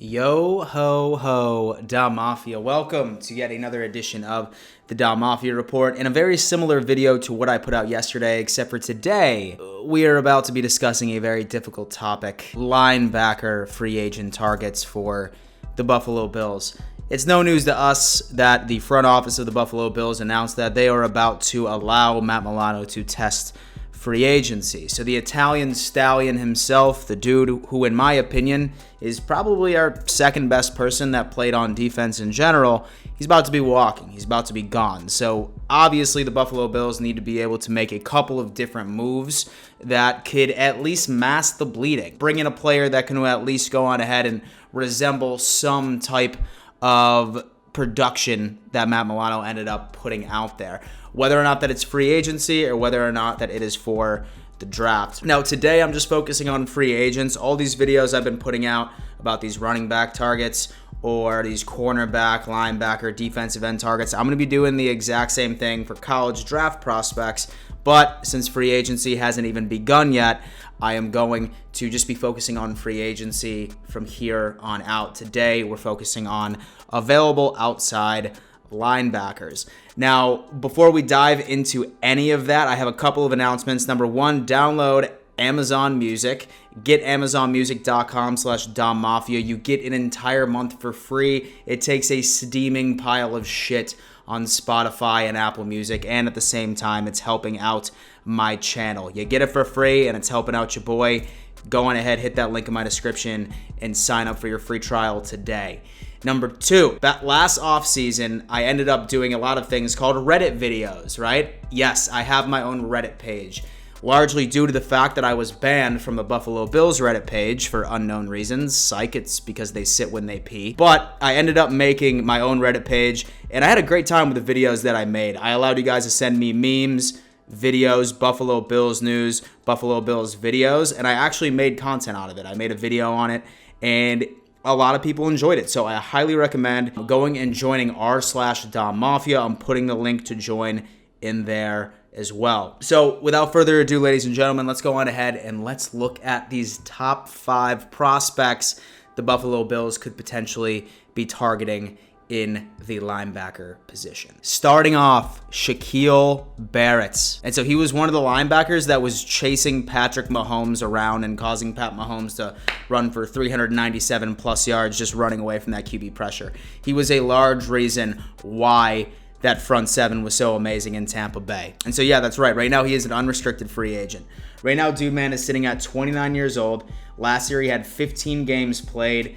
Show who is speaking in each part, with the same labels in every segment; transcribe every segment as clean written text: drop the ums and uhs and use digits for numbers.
Speaker 1: Yo ho ho, Da Mafia. Welcome to yet another edition of the Da Mafia Report in a very similar video to what I put out yesterday, except for today, we are about to be discussing a very difficult topic: linebacker free agent targets for the Buffalo Bills. It's no news to us that the front office of the Buffalo Bills announced that they are about to allow Matt Milano to test free agency. So the Italian stallion himself, the dude who in my opinion is probably our second best person that played on defense in general, he's about to be walking. He's about to be gone. So obviously the Buffalo Bills need to be able to make a couple of different moves that could at least mask the bleeding. Bring in a player that can at least go on ahead and resemble some type of production that Matt Milano ended up putting out there, whether or not that it's free agency or whether or not that it is for the draft. Now today I'm just focusing on free agents. All these videos I've been putting out about these running back targets or these cornerback, linebacker, defensive end targets, I'm going to be doing the exact same thing for college draft prospects. But since free agency hasn't even begun yet, I am going to just be focusing on free agency from here on out. Today, we're focusing on available outside linebackers. Now, before we dive into any of that, I have a couple of announcements. Number one, download Amazon Music. Get amazonmusic.com/DomMafia. You get an entire month for free. It takes a steaming pile of shit on Spotify and Apple Music, and at the same time, it's helping out my channel. You get it for free, and it's helping out your boy. Go on ahead, hit that link in my description, and sign up for your free trial today. Number two, that last offseason, I ended up doing a lot of things called Reddit videos, right? Yes, I have my own Reddit page, largely due to the fact that I was banned from the Buffalo Bills Reddit page for unknown reasons. Psych, it's because they sit when they pee. But I ended up making my own Reddit page, and I had a great time with the videos that I made. I allowed you guys to send me memes, videos, Buffalo Bills news, Buffalo Bills videos, and I actually made content out of it. I made a video on it, and a lot of people enjoyed it. So I highly recommend going and joining r/Dom Mafia. I'm putting the link to join in there as well. So without further ado, ladies and gentlemen, let's go on ahead and let's look at these top 5 prospects the Buffalo Bills could potentially be targeting in the linebacker position. Starting off, Shaq Barrett. And so he was one of the linebackers that was chasing Patrick Mahomes around and causing Pat Mahomes to run for 397 plus yards, just running away from that QB pressure. He was a large reason why that front seven was so amazing in Tampa Bay. And so yeah, that's right. Right now he is an unrestricted free agent. Right now, dude man is sitting at 29 years old. Last year he had 15 games played,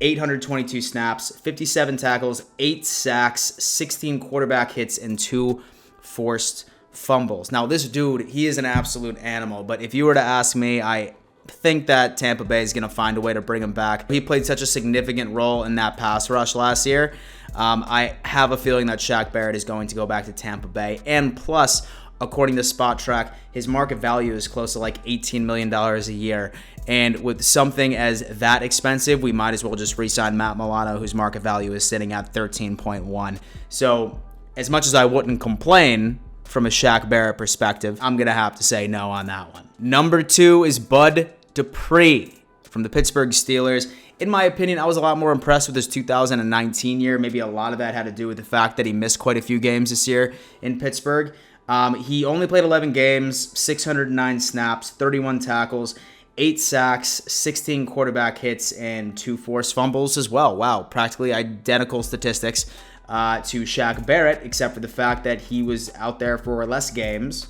Speaker 1: 822 snaps, 57 tackles, 8 sacks, 16 quarterback hits, and 2 forced fumbles. Now, this dude, he is an absolute animal, but if you were to ask me, I think that Tampa Bay is going to find a way to bring him back. He played such a significant role in that pass rush last year. I have a feeling that Shaq Barrett is going to go back to Tampa Bay, and plus, according to Spot Track, his market value is close to like $18 million a year. And with something as that expensive, we might as well just re-sign Matt Milano, whose market value is sitting at 13.1. So as much as I wouldn't complain from a Shaq Barrett perspective, I'm going to have to say no on that one. Number 2 is Bud Dupree from the Pittsburgh Steelers. In my opinion, I was a lot more impressed with his 2019 year. Maybe a lot of that had to do with the fact that he missed quite a few games this year in Pittsburgh. He only played 11 games, 609 snaps, 31 tackles, 8 sacks, 16 quarterback hits, and 2 forced fumbles as well. Wow, practically identical statistics to Shaq Barrett, except for the fact that he was out there for less games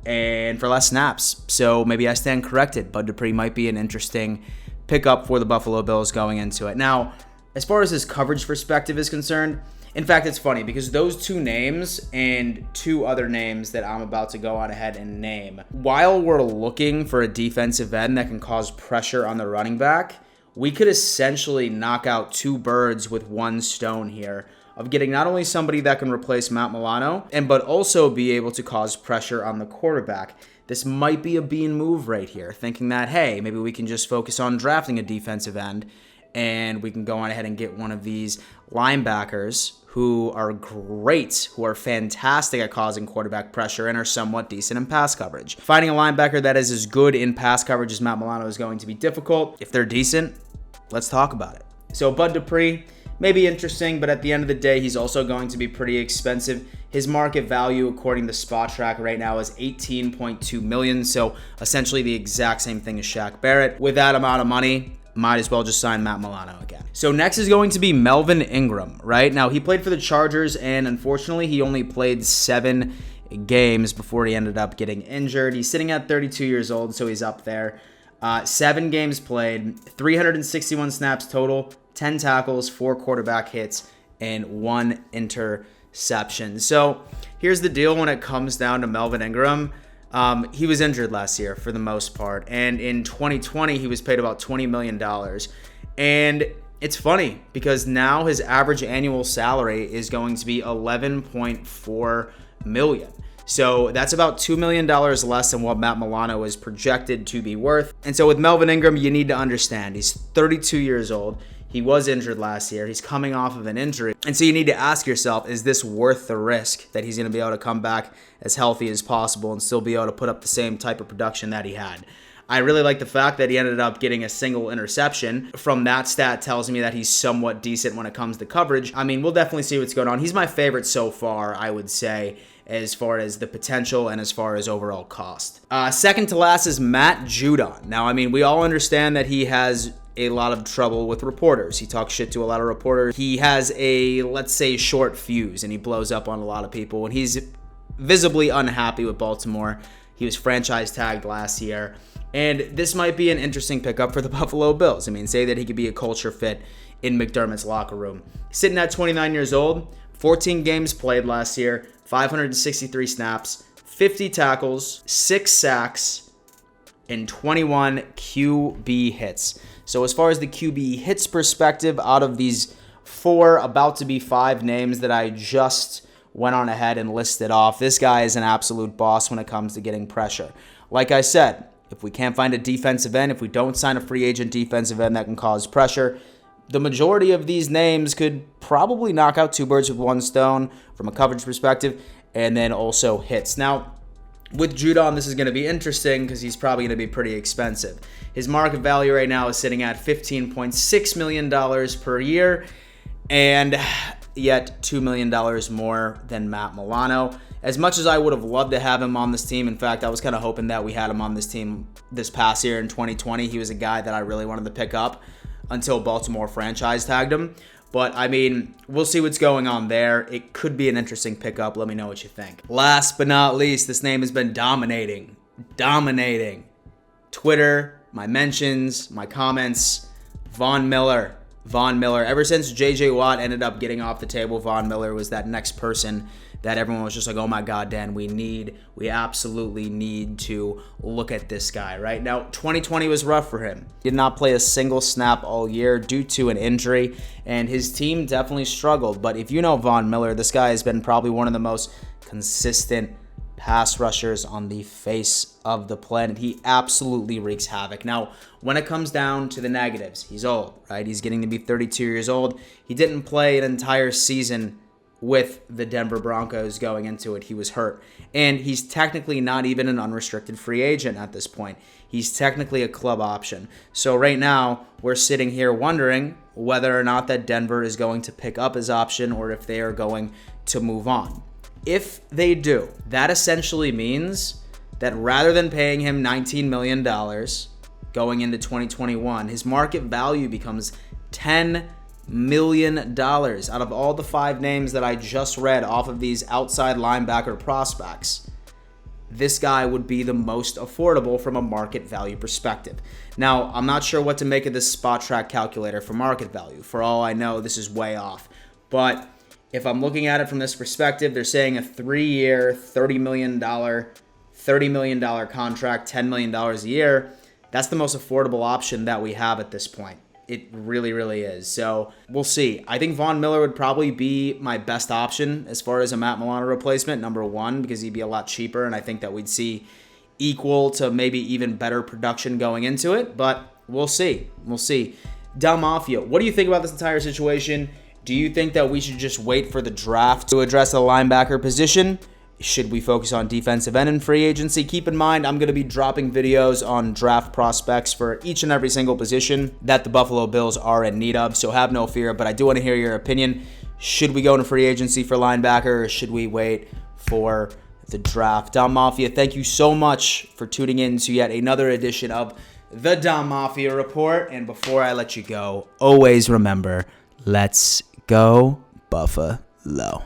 Speaker 1: and for less snaps. So maybe I stand corrected. Bud Dupree might be an interesting pickup for the Buffalo Bills going into it. Now, as far as his coverage perspective is concerned, in fact, it's funny because those 2 names and 2 other names that I'm about to go on ahead and name, while we're looking for a defensive end that can cause pressure on the running back, we could essentially knock out 2 birds with 1 stone here of getting not only somebody that can replace Matt Milano, but also be able to cause pressure on the quarterback. This might be a bean move right here, thinking that, hey, maybe we can just focus on drafting a defensive end and we can go on ahead and get one of these linebackers who are great, who are fantastic at causing quarterback pressure and are somewhat decent in pass coverage. Finding a linebacker that is as good in pass coverage as Matt Milano is going to be difficult. If they're decent, let's talk about it. So Bud Dupree may be interesting, but at the end of the day, he's also going to be pretty expensive. His market value, according to SpotTrack right now, is $18.2 million. So essentially the exact same thing as Shaq Barrett. With that amount of money, might as well just sign Matt Milano again. So next is going to be Melvin Ingram, right? Now, he played for the Chargers, and unfortunately, he only played 7 games before he ended up getting injured. He's sitting at 32 years old, so he's up there. 7 games played, 361 snaps total, 10 tackles, 4 quarterback hits, and 1 interception. So here's the deal when it comes down to Melvin Ingram. He was injured last year for the most part, and in 2020 he was paid about $20 million. And it's funny because now his average annual salary is going to be $11.4 million. So that's about $2 million less than what Matt Milano is projected to be worth. And so with Melvin Ingram, you need to understand he's 32 years old. He was injured last year. He's coming off of an injury. And so you need to ask yourself, is this worth the risk that he's going to be able to come back as healthy as possible and still be able to put up the same type of production that he had? I really like the fact that he ended up getting a single interception. From that stat tells me that he's somewhat decent when it comes to coverage. I mean, we'll definitely see what's going on. He's my favorite so far, I would say, as far as the potential and as far as overall cost. Second to last is Matt Judon. Now, I mean, we all understand that he has a lot of trouble with reporters. He talks shit to a lot of reporters. He has a, let's say, short fuse, and he blows up on a lot of people. And he's visibly unhappy with Baltimore. He was franchise tagged last year. And this might be an interesting pickup for the Buffalo Bills. I mean, say that he could be a culture fit in McDermott's locker room. Sitting at 29 years old, 14 games played last year, 563 snaps, 50 tackles, 6 sacks, and 21 QB hits. So as far as the QB hits perspective, out of these 4, about to be 5 names that I just went on ahead and listed off, this guy is an absolute boss when it comes to getting pressure. Like I said, if we can't find a defensive end, if we don't sign a free agent defensive end that can cause pressure, the majority of these names could probably knock out 2 birds with 1 stone from a coverage perspective, and then also hits. Now, with Judon, this is going to be interesting because he's probably going to be pretty expensive. His market value right now is sitting at $15.6 million per year, and yet $2 million more than Matt Milano. As much as I would have loved to have him on this team, in fact, I was kind of hoping that we had him on this team this past year in 2020. He was a guy that I really wanted to pick up until Baltimore franchise tagged him. But, I mean, we'll see what's going on there. It could be an interesting pickup. Let me know what you think. Last but not least, this name has been dominating Twitter, my mentions, my comments. Von Miller. Ever since J.J. Watt ended up getting off the table, Von Miller was that next person that everyone was just like, oh my God, Dan, we absolutely need to look at this guy, right? Now, 2020 was rough for him. He did not play a single snap all year due to an injury, and his team definitely struggled. But if you know Von Miller, this guy has been probably one of the most consistent pass rushers on the face of the planet. He absolutely wreaks havoc. Now, when it comes down to the negatives, he's old, right? He's getting to be 32 years old. He didn't play an entire season with the Denver Broncos going into it. He was hurt. And he's technically not even an unrestricted free agent at this point. He's technically a club option. So right now, we're sitting here wondering whether or not that Denver is going to pick up his option or if they are going to move on. If they do, that essentially means that rather than paying him $19 million going into 2021, his market value becomes $10 million out of all the 5 names that I just read off of these outside linebacker prospects. This guy would be the most affordable from a market value perspective. Now, I'm not sure what to make of this SpotTrack calculator for market value. For all I know, this is way off. But if I'm looking at it from this perspective, they're saying a 3-year, $30 million contract, $10 million a year. That's the most affordable option that we have at this point. It really, really is. So we'll see. I think Von Miller would probably be my best option as far as a Matt Milano replacement, number 1, because he'd be a lot cheaper, and I think that we'd see equal to maybe even better production going into it. But we'll see. Del Mafia, what do you think about this entire situation? Do you think that we should just wait for the draft to address the linebacker position? Should we focus on defensive end in free agency? Keep in mind, I'm going to be dropping videos on draft prospects for each and every single position that the Buffalo Bills are in need of, so have no fear. But I do want to hear your opinion. Should we go into free agency for linebacker, or should we wait for the draft? Dom Mafia, thank you so much for tuning in to yet another edition of the Dom Mafia Report. And before I let you go, always remember, let's go Buffalo.